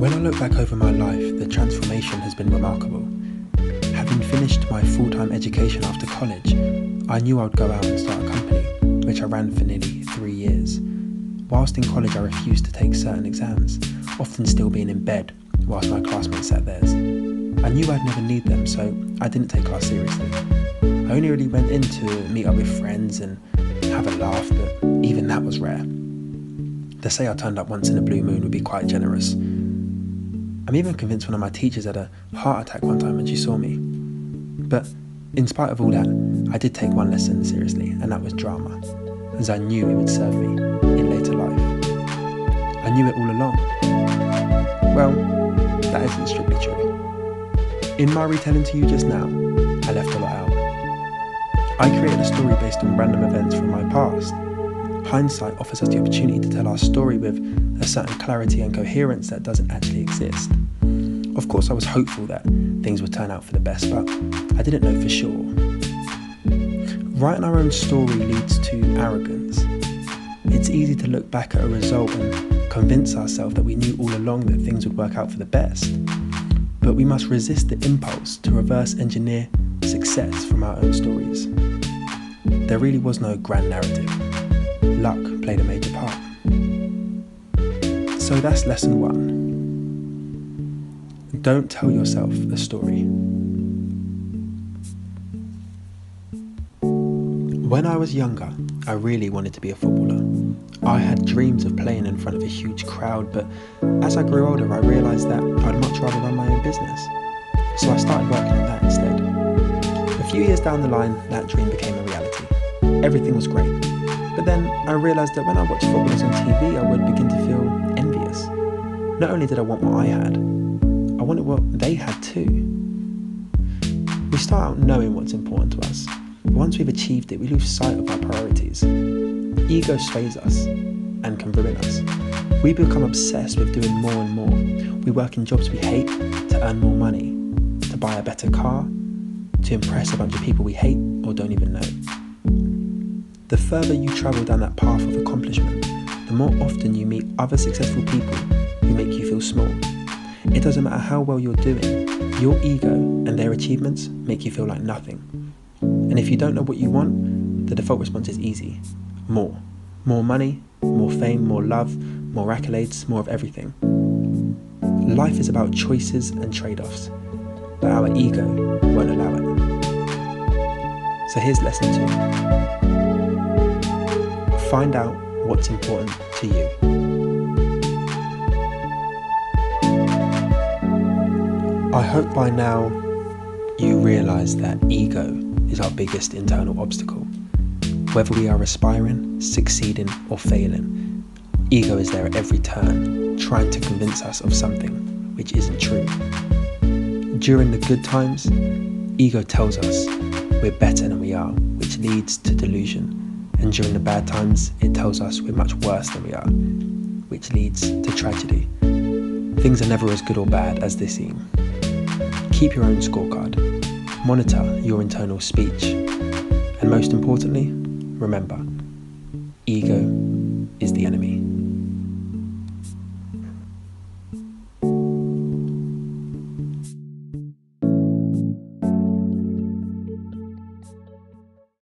When I look back over my life, the transformation has been remarkable. Having finished my full-time education after college, I knew I would go out and start a company, which I ran for nearly 3 years. Whilst in college, I refused to take certain exams, often still being in bed whilst my classmates sat theirs. I knew I'd never need them, so I didn't take class seriously. I only really went in to meet up with friends and have a laugh, but even that was rare. They say I turned up once in a blue moon would be quite generous. I'm even convinced one of my teachers had a heart attack one time when she saw me. But in spite of all that, I did take one lesson seriously, and that was drama, as I knew it would serve me in later life. I knew it all along. Well, that isn't strictly true. In my retelling to you just now, I left a lot out. I created a story based on random events from my past. Hindsight offers us the opportunity to tell our story with a certain clarity and coherence that doesn't actually exist. Of course, I was hopeful that things would turn out for the best, but I didn't know for sure. Writing our own story leads to arrogance. It's easy to look back at a result and convince ourselves that we knew all along that things would work out for the best. But we must resist the impulse to reverse engineer success from our own stories. There really was no grand narrative. Luck played a major part. So that's lesson 1. Don't tell yourself a story. When I was younger, I really wanted to be a footballer. I had dreams of playing in front of a huge crowd, but as I grew older, I realised that I'd much rather run my own business. So I started working on that instead. A few years down the line, that dream became a reality. Everything was great. But then I realised that when I watched footballers on TV, I would begin to feel envious. Not only did I want what I had, I wanted what they had too. We start out knowing what's important to us, but once we've achieved it, we lose sight of our priorities. Ego sways us and can ruin us. We become obsessed with doing more and more. We work in jobs we hate to earn more money, to buy a better car, to impress a bunch of people we hate or don't even know. The further you travel down that path of accomplishment, the more often you meet other successful people who make you feel small. It doesn't matter how well you're doing, your ego and their achievements make you feel like nothing. And if you don't know what you want, the default response is easy. More. More money, more fame, more love, more accolades, more of everything. Life is about choices and trade-offs, but our ego won't allow it. So here's lesson 2. Find out what's important to you. I hope by now you realise that ego is our biggest internal obstacle. Whether we are aspiring, succeeding or failing, ego is there at every turn, trying to convince us of something which isn't true. During the good times, ego tells us we're better than we are, which leads to delusion. And during the bad times, it tells us we're much worse than we are, which leads to tragedy. Things are never as good or bad as they seem. Keep your own scorecard. Monitor your internal speech. And most importantly, remember, ego is the enemy.